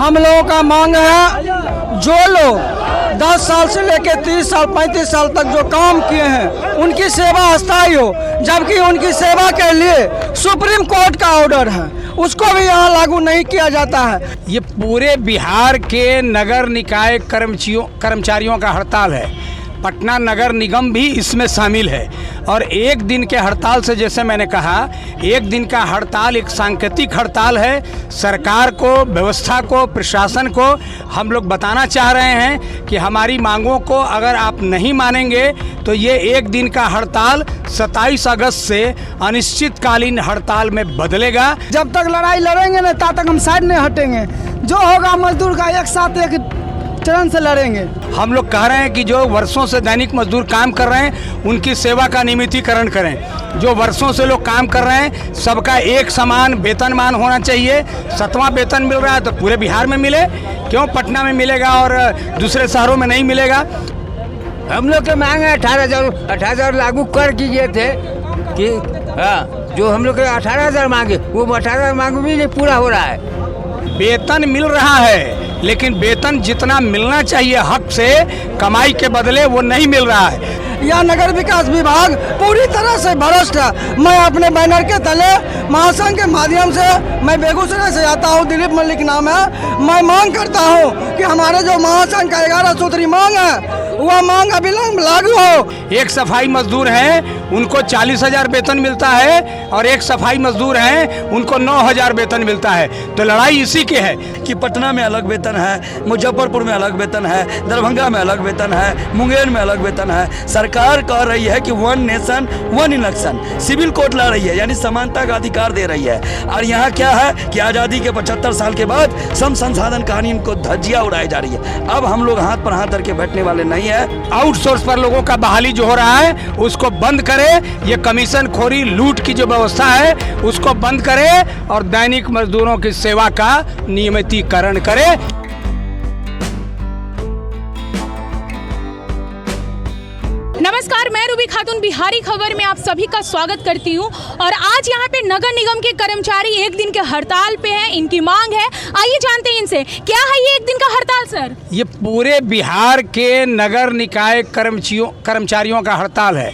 हम लोगों का मांग है, जो लोग 10 साल से लेकर 30 साल 35 साल तक जो काम किए हैं उनकी सेवा अस्थायी हो, जबकि उनकी सेवा के लिए सुप्रीम कोर्ट का ऑर्डर है, उसको भी यहाँ लागू नहीं किया जाता है। ये पूरे बिहार के नगर निकाय कर्मचारियों का हड़ताल है। पटना नगर निगम भी इसमें शामिल है और एक दिन के हड़ताल से, जैसे मैंने कहा, एक दिन का हड़ताल एक सांकेतिक हड़ताल है। सरकार को, व्यवस्था को, प्रशासन को हम लोग बताना चाह रहे हैं कि हमारी मांगों को अगर आप नहीं मानेंगे तो ये एक दिन का हड़ताल 27 अगस्त से अनिश्चितकालीन हड़ताल में बदलेगा। जब तक लड़ाई लड़ेंगे ना तब तक हम साइड नहीं हटेंगे। जो होगा मजदूर का एक साथ एक चरण से लड़ेंगे। हम लोग कह रहे हैं कि जो वर्षों से दैनिक मजदूर काम कर रहे हैं उनकी सेवा का नियमितीकरण करें। जो वर्षों से लोग काम कर रहे हैं सबका एक समान वेतनमान होना चाहिए। 7वां वेतन मिल रहा है तो पूरे बिहार में मिले, क्यों पटना में मिलेगा और दूसरे शहरों में नहीं मिलेगा। हम लोग के मांग है 18,000 लागू कर कीजिए थे कि जो हम लोग के 18,000 मांगे वो 18,000 मांग भी नहीं पूरा हो रहा है। वेतन मिल रहा है लेकिन वेतन जितना मिलना चाहिए हक से कमाई के बदले वो नहीं मिल रहा है। यह नगर विकास विभाग पूरी तरह से भ्रष्ट है। मैं अपने बैनर के तले महासंघ के माध्यम से, मैं बेगूसराय से आता हूँ, दिलीप मलिक नाम है, मैं मांग करता हूँ कि हमारे जो महासंघ का 11 सूत्री मांग है वह मांग अविलंब लागू हो। एक सफाई मजदूर हैं उनको 40,000 वेतन मिलता है और एक सफाई मजदूर हैं उनको 9,000 वेतन मिलता है। तो लड़ाई इसी की है कि पटना में अलग वेतन है, मुजफ्फरपुर में अलग वेतन है, दरभंगा में अलग वेतन है, मुंगेर में अलग वेतन है। सरकार कह रही है कि 1 नेशन 1 इलेक्शन, सिविल कोड ला रही है, यानी समानता का अधिकार दे रही है। और यहाँ क्या है कि आज़ादी के 75 साल के बाद सम संसाधन कानून को धज्जियाँ उड़ाई जा रही है। अब हम लोग हाथ पर हाथ धर के बैठने वाले नहीं है। आउटसोर्स पर लोगों का बहाली जो हो रहा है उसको बंद करे। ये कमीशन खोरी लूट की जो व्यवस्था है उसको बंद करे और दैनिक मजदूरों की सेवा का नियमितीकरण करे। नमस्कार, मैं रूबी खातून बिहारी खबर में आप सभी का स्वागत करती हूं और आज यहां पे नगर निगम के कर्मचारी एक दिन के हड़ताल पे हैं। इनकी मांग है, आइए जानते हैं इनसे, क्या है ये एक दिन का हड़ताल सर? ये पूरे बिहार के नगर निकाय कर्मचारियों का हड़ताल है।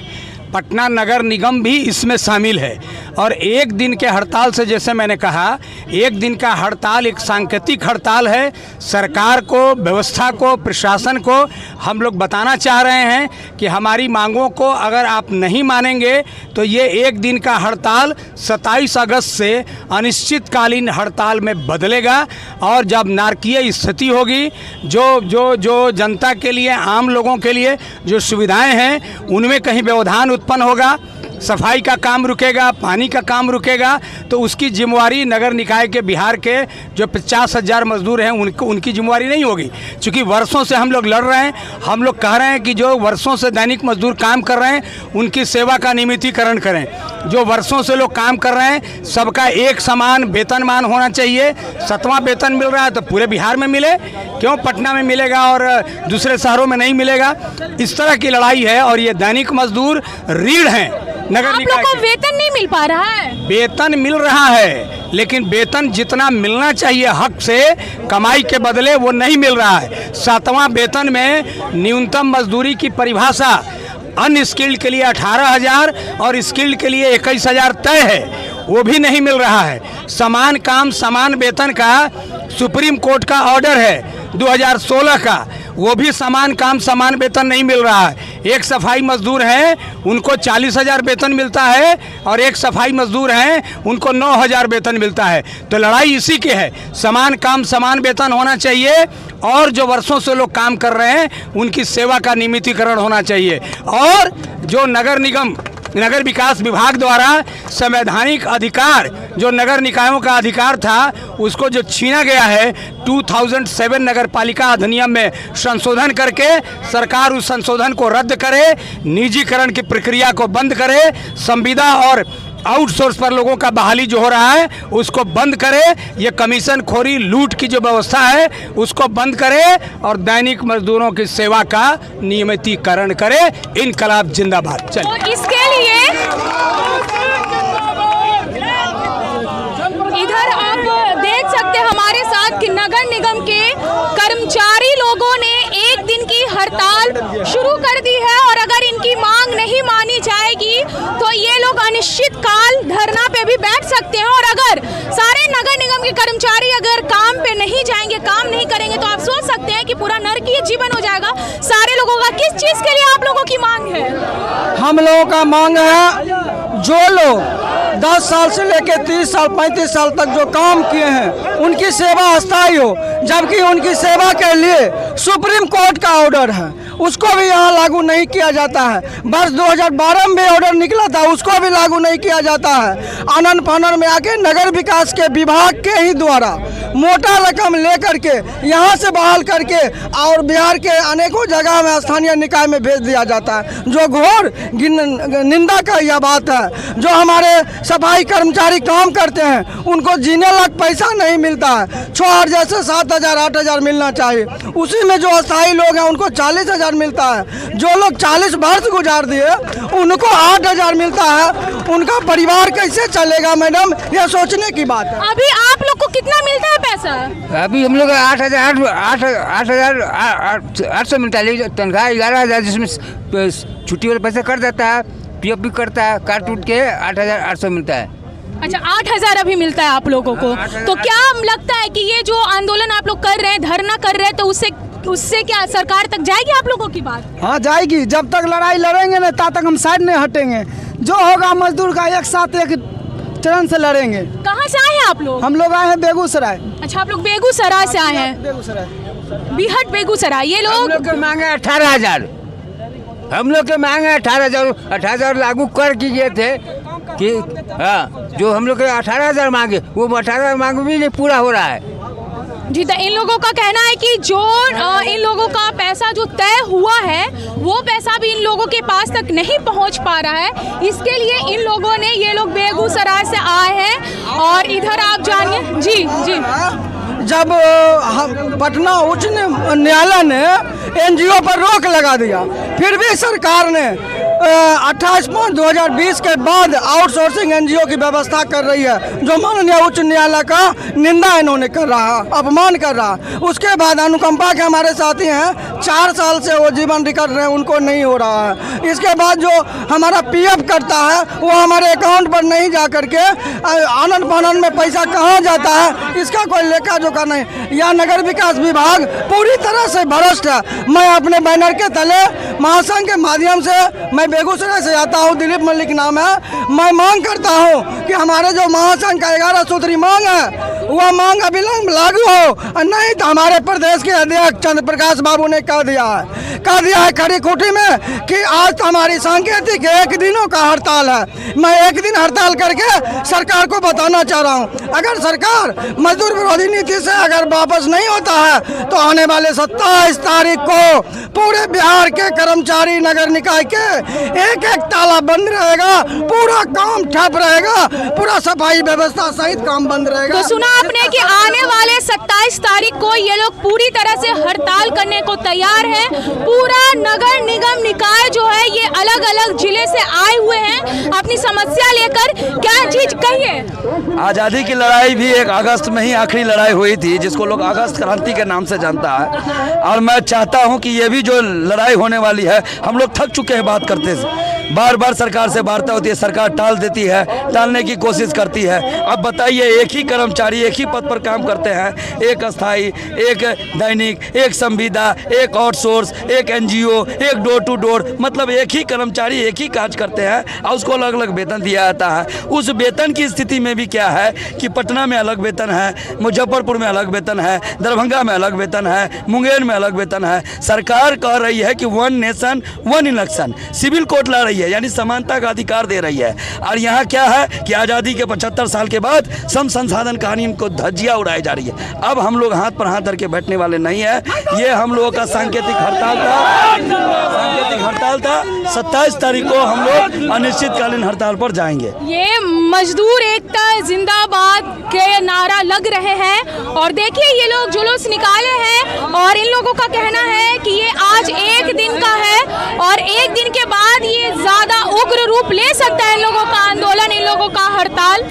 पटना नगर निगम भी इसमें शामिल है और एक दिन के हड़ताल से, जैसे मैंने कहा, एक दिन का हड़ताल एक सांकेतिक हड़ताल है। सरकार को, व्यवस्था को, प्रशासन को हम लोग बताना चाह रहे हैं कि हमारी मांगों को अगर आप नहीं मानेंगे तो ये एक दिन का हड़ताल 27 अगस्त से अनिश्चितकालीन हड़ताल में बदलेगा। और जब नारकीय स्थिति होगी, जो जनता के लिए, आम लोगों के लिए जो सुविधाएं हैं उनमें कहीं व्यवधान उत्पन्न होगा, सफाई का काम रुकेगा, पानी का काम रुकेगा, तो उसकी जिम्मेवारी नगर निकाय के बिहार के जो 50,000 मजदूर हैं उनकी जिम्मेवारी नहीं होगी। क्योंकि वर्षों से हम लोग लड़ रहे हैं, हम लोग कह रहे हैं कि जो वर्षों से दैनिक मजदूर काम कर रहे हैं उनकी सेवा का नियमितीकरण करें। जो वर्षों से लोग काम कर रहे हैं सबका एक समान वेतनमान होना चाहिए। 7वां वेतन मिल रहा है तो पूरे बिहार में मिले, क्यों पटना में मिलेगा और दूसरे शहरों में नहीं मिलेगा। इस तरह की लड़ाई है और ये दैनिक मजदूर रीढ़ हैं नगर निकाय को वेतन नहीं मिल पा रहा है? वेतन मिल रहा है लेकिन वेतन जितना मिलना चाहिए हक से कमाई के बदले वो नहीं मिल रहा है। 7वां वेतन में न्यूनतम मजदूरी की परिभाषा अनस्किल्ड के लिए 18,000 और स्किल्ड के लिए 21,000 तय है, वो भी नहीं मिल रहा है। समान काम समान वेतन का सुप्रीम कोर्ट का ऑर्डर है 2016 का, वो भी समान काम समान वेतन नहीं मिल रहा है। एक सफाई मजदूर हैं उनको 40,000 वेतन मिलता है और एक सफाई मजदूर हैं उनको 9,000 वेतन मिलता है। तो लड़ाई इसी की है, समान काम समान वेतन होना चाहिए और जो वर्षों से लोग काम कर रहे हैं उनकी सेवा का नियमितीकरण होना चाहिए। और जो नगर विकास विभाग द्वारा संवैधानिक अधिकार, जो नगर निकायों का अधिकार था, उसको जो छीना गया है 2007 नगर पालिका अधिनियम में संशोधन करके, सरकार उस संशोधन को रद्द करे, निजीकरण की प्रक्रिया को बंद करे, संविदा और आउटसोर्स पर लोगों का बहाली जो हो रहा है उसको बंद करे, ये कमीशन खोरी लूट की जो व्यवस्था है उसको बंद करे और दैनिक मजदूरों की सेवा का नियमितीकरण करे। इनकलाब जिंदाबाद। चलिए, तो इसके लिए इधर आप देख सकते सकते हैं हमारे साथ कि नगर निगम के कर्मचारी लोगों ने एक दिन की हड़ताल शुरू कर दी है और अगर इनकी मांग नहीं मानी जाएगी तो ये लोग अनिश्चित काल धरना पे भी बैठ सकते हैं। और अगर सारे नगर निगम के कर्मचारी अगर काम पे नहीं जाएंगे, काम नहीं करेंगे तो आप सोच सकते हैं कि पूरा नरकीय जीवन हो जाएगा सारे लोगों का। किस चीज के लिए आप लोगों की मांग है? हम लोगों का मांग है जो लोग 10 साल से लेकर 30 साल 35 साल तक जो काम किए हैं उनकी सेवा अस्थायी हो, जबकि उनकी सेवा के लिए सुप्रीम कोर्ट का ऑर्डर है, उसको भी यहाँ लागू नहीं किया जाता है। वर्ष 2012 में ऑर्डर निकला था, उसको भी लागू नहीं किया जाता है। आनन फानन में आके नगर विकास के विभाग के ही द्वारा मोटा रकम लेकर के यहाँ से बहाल करके और बिहार के अनेकों जगह में स्थानीय निकाय में भेज दिया जाता है, जो घोर निंदा का यह बात है। जो हमारे सफाई कर्मचारी काम करते हैं उनको जीने लायक पैसा नहीं मिलता है। 6 जैसे 7,000 8,000 मिलना चाहिए, उसी में जो अस्थायी लोग हैं उनको 40,000 मिलता है। जो लोग 40 वर्ष गुजार दिए उनको 8,000 मिलता है। उनका परिवार कैसे चलेगा मैडम, यह सोचने की बात है। अभी आप लोग को कितना मिलता है पैसा? अभी हम लोग 8,800 मिलता है, तनख्वाह 11,000 जिसमें छुट्टी वाला पैसा कर देता है, पीएफ भी करता है, काट टूट के 8,800 मिलता है। अच्छा 8,000 अभी मिलता है आप लोगों को। तो क्या लगता है कि ये जो आंदोलन आप लोग कर रहे हैं, धरना कर रहे हैं, तो उससे क्या सरकार तक जाएगी आप लोगों की बात? हाँ जाएगी, जब तक लड़ाई लड़ेंगे ना तब तक हम साइड नहीं हटेंगे। जो होगा मजदूर का एक साथ एक चरण से लड़ेंगे। कहाँ से आए हैं आप लोग? हम लोग आए हैं बेगूसराय। अच्छा आप लोग बेगूसराय से आए हैं? बेगूसराय, बिहट बेगूसराय। ये हम लोग लोग के मांगे 18,000, हम लोग के मांगे 18,000 लागू कर की गए थे कि हाँ, जो हम लोग के 18,000 मांगे वो 18,000 मांग भी नहीं पूरा हो रहा है। जी, तो इन लोगों का कहना है कि जो इन लोगों का पैसा जो तय हुआ है वो पैसा भी इन लोगों के पास तक नहीं पहुंच पा रहा है। इसके लिए इन लोगों ने, ये लोग बेगूसराय से आए हैं और इधर आप जानिए। जी जी, जब पटना उच्च न्यायालय ने एनजीओ पर रोक लगा दिया, फिर भी सरकार ने 28/5/2020 के बाद आउटसोर्सिंग एनजीओ की व्यवस्था कर रही है, जो माननीय उच्च न्यायालय का निंदा इन्होंने कर रहा, अपमान कर रहा। उसके बाद अनुकंपा के हमारे साथी हैं, 4 साल से वो जीवन रिकॉर्ड रहे, उनको नहीं हो रहा है। इसके बाद जो हमारा पीएफ करता है वो हमारे अकाउंट पर नहीं जा करके आनन फानन में पैसा कहाँ जाता है, इसका कोई लेखा जोखा नहीं। यह नगर विकास विभाग पूरी तरह से भ्रष्ट है। मैं अपने बैनर के तले महासंघ के माध्यम से, मैं बेगूसराय से आता हूँ, दिलीप मलिक नाम है, मैं मांग करता हूँ कि हमारे जो महासंघ का 11 सूत्री मांग है वह मांग अविलंब लागू हो, नहीं तो हमारे प्रदेश के अध्यक्ष चंद्र प्रकाश बाबू ने कह दिया है खड़ी खूटी में कि आज तो हमारी सांकेतिक 1 दिनों का हड़ताल है। मैं 1 दिन हड़ताल करके सरकार को बताना चाह रहा हूँ, अगर सरकार मजदूर विरोधी नीति से अगर वापस नहीं होता है तो आने वाले 27 तारीख को पूरे बिहार के कर्मचारी नगर निकाय के एक ताला बंद रहेगा, पूरा काम ठप रहेगा, पूरा सफाई व्यवस्था सहित काम बंद रहेगा। तो सुना आपने कि आने वाले 27 तारीख को ये लोग पूरी तरह से हड़ताल करने को तैयार है। पूरा नगर निगम निकाय जो है ये अलग अलग जिले से आए हुए हैं अपनी समस्या लेकर। क्या चीज कहिए? आज़ादी की लड़ाई भी 1 अगस्त में ही आखिरी लड़ाई हुई थी, जिसको लोग अगस्त क्रांति के नाम से जानता है। और मैं चाहता हूं कि ये भी जो लड़ाई होने वाली है, हम लोग थक चुके हैं बात करते से। बार बार सरकार से वार्ता होती है, सरकार टाल देती है, टालने की कोशिश करती है। अब बताइए, एक ही कर्मचारी एक ही पद पर काम करते हैं, एक अस्थाई, एक दैनिक, एक संविदा, एक आउटसोर्स, एक एनजीओ, एक डोर टू डोर, मतलब एक ही कर्मचारी एक ही काज करते हैं और उसको अलग अलग वेतन दिया जाता है। उस वेतन की स्थिति में भी क्या है कि पटना में अलग वेतन है, मुजफ्फरपुर में अलग वेतन है, दरभंगा में अलग वेतन है, मुंगेर में अलग वेतन है। सरकार कह रही है कि 1 नेशन 1 इलेक्शन, सिविल कोड ला रही है, यानी समानता का अधिकार दे रही है। और यहाँ क्या है कि आज़ादी के 75 साल के बाद सम संसाधन कानून को धज्जियाँ उड़ाई जा रही है। अब हम लोग हाथ पर हाथ धर के बैठने वाले नहीं है। ये हम लोगों का सांकेतिक हड़ताल था। 27 तारीख को हम लोग अनिश्चितकालीन हड़ताल पर जाएंगे। ये मजदूर एकता जिंदाबाद के नारा लग रहे हैं और देखिए ये लोग जुलूस निकाले हैं और इन लोगों का कहना है कि ये आज 1 दिन का है और 1 दिन के बाद ये ज्यादा उग्र रूप ले सकता है इन लोगों का आंदोलन, इन लोगों का हड़ताल।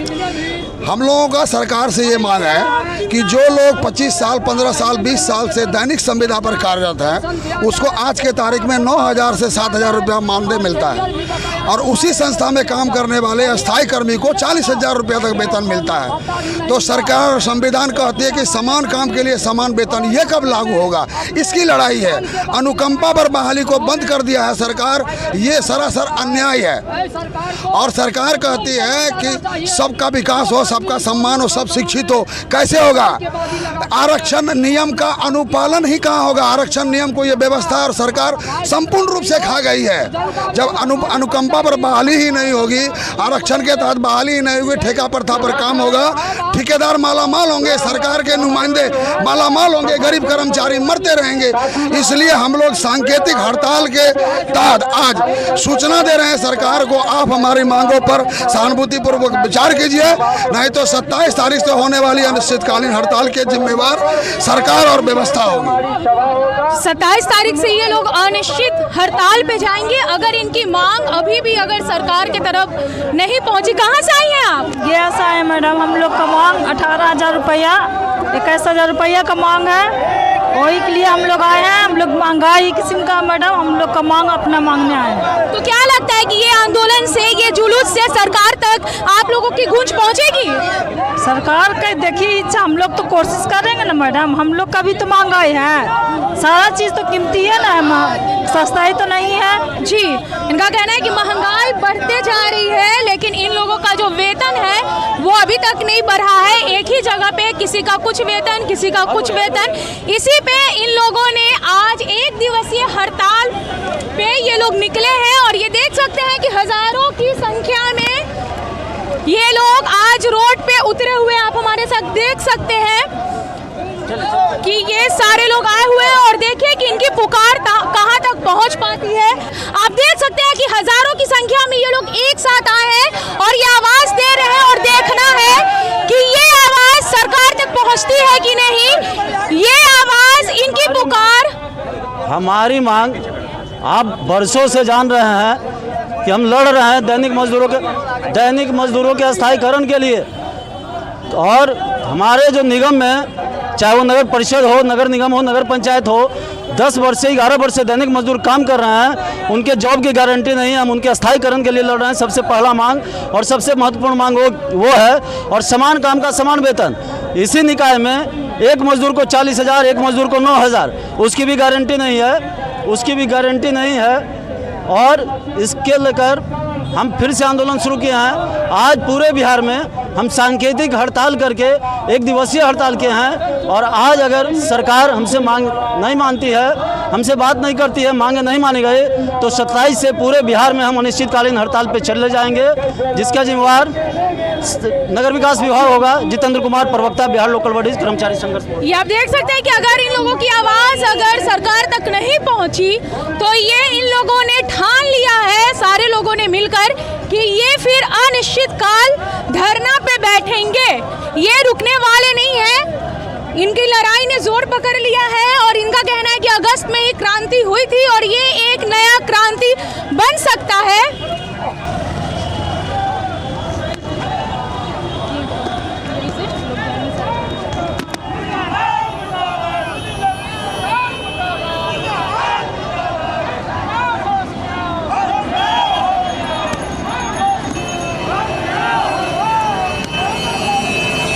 हम लोगों का सरकार से ये मांग है कि जो लोग 25 साल 15 साल 20 साल से दैनिक संविदा पर कार्यरत हैं उसको आज के तारीख में 9,000 से 7,000 रुपया मानदेय मिलता है और उसी संस्था में काम करने वाले अस्थायी कर्मी को 40,000 रुपया तक वेतन मिलता है। तो सरकार और संविधान कहती है कि समान काम के लिए समान वेतन, ये कब लागू होगा? इसकी लड़ाई है। अनुकंपा पर बहाली को बंद कर दिया है सरकार, ये सरासर अन्याय है। और सरकार कहती है कि सबका विकास हो, सबका सम्मान हो, सब शिक्षित हो, कैसे होगा? आरक्षण नियम का अनुपालन ही कहाँ होगा? आरक्षण नियम को ये व्यवस्था और सरकार संपूर्ण रूप से खा गई है। जब अनुकंपा पर बहाली ही नहीं होगी, आरक्षण के तहत बहाली ही नहीं होगी, ठेका प्रथा पर काम होगा, ठेकेदार मालामाल होंगे, सरकार के नुमाइंदे मालामाल होंगे, गरीब कर्मचारी मरते रहेंगे। इसलिए हम लोग सांकेतिक हड़ताल के तहत आज सूचना दे रहे हैं सरकार को, आप हमारी मांगों पर सहानुभूतिपूर्वक विचार कीजिए, नहीं तो 27 तारीख से होने वाली अनिश्चितकालीन हड़ताल के जिम्मेवार सरकार और व्यवस्था होगी। 27 तारीख से ये लोग अनिश्चित हड़ताल पे जाएंगे अगर इनकी मांग अभी भी अगर सरकार की तरफ नहीं पहुंची। कहाँ से आई हैं आप? गया से आए मैडम। हम लोग का मांग 18,000 रुपया 21,000 रुपया का मांग है, वही के लिए हम लोग आए हैं। हम लोग महंगाई किस्म का मैडम हम लोग का मांग अपना मांगने आए हैं। तो क्या लगता है कि ये आंदोलन से, ये जुलूस से सरकार तक आप लोगों की गूंज पहुंचेगी? सरकार का देखिए इच्छा, हम लोग तो कोशिश करेंगे ना मैडम। हम लोग का भी तो महंगाई है, सारा चीज़ तो कीमती है ना, सस्ताई तो नहीं है जी। इनका कहना है कि महंगाई बढ़ते जा रही है लेकिन इन लोगों का जो वेतन है वो अभी तक नहीं बढ़ा है। एक ही जगह पे किसी का कुछ वेतन, किसी का कुछ वेतन। इसी पे इन लोगों ने आज 1 दिवसीय हड़ताल पे ये लोग निकले हैं और ये देख सकते हैं कि हजारों की संख्या में ये लोग आज रोड पे उतरे हुए, आप हमारे साथ देख सकते हैं कि ये सारे लोग आए हुए हैं और देखिए कि इनकी पुकार कहां तक पहुंच पाती है। आप देख सकते हैं कि हजारों की संख्या में ये लोग एक साथ आए हैं और ये आवाज दे रहे हैं और देखना है कि ये आवाज सरकार तक पहुंचती है कि नहीं। ये आवाज, इनकी पुकार, हमारी मांग आप वर्षों से जान रहे हैं कि हम लड़ रहे हैं दैनिक मजदूरों के स्थायीकरण के लिए। और हमारे जो निगम में, चाहे वो नगर परिषद हो, नगर निगम हो, नगर पंचायत हो, 10 वर्ष से 11 वर्ष से दैनिक मजदूर काम कर रहे हैं, उनके जॉब की गारंटी नहीं है। हम उनके स्थायीकरण के लिए लड़ रहे हैं। सबसे पहला मांग और सबसे महत्वपूर्ण मांग वो है, और समान काम का समान वेतन। इसी निकाय में एक मजदूर को 40,000, एक मजदूर को 9,000, उसकी भी गारंटी नहीं है। और इसके लेकर हम फिर से आंदोलन शुरू किए हैं। आज पूरे बिहार में हम सांकेतिक हड़ताल करके 1 दिवसीय हड़ताल किए हैं। और आज अगर सरकार हमसे मांग नहीं मानती है, हमसे बात नहीं करती है, मांगे नहीं मानी गई, तो 27 से पूरे बिहार में हम अनिश्चितकालीन हड़ताल पे चले जाएंगे, जिसका जिम्मेवार नगर विकास विभाग होगा। जितेंद्र कुमार, प्रवक्ता, बिहार लोकल बॉडीज कर्मचारी संघर्ष। ये आप देख सकते हैं कि अगर इन लोगों की आवाज अगर सरकार तक नहीं पहुंची तो ये इन लोगों ने ठान लिया है, सारे लोगों ने मिलकर, कि ये फिर अनिश्चित काल धरना पे बैठेंगे। ये रुकने वाले नहीं हैं। इनकी लड़ाई ने जोर पकड़ लिया है और इनका कहना है कि अगस्त में ही क्रांति हुई थी और ये एक नया क्रांति बन सकता है।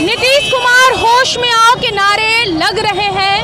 नीतीश कुमार होश में आओ के नारे लग रहे हैं।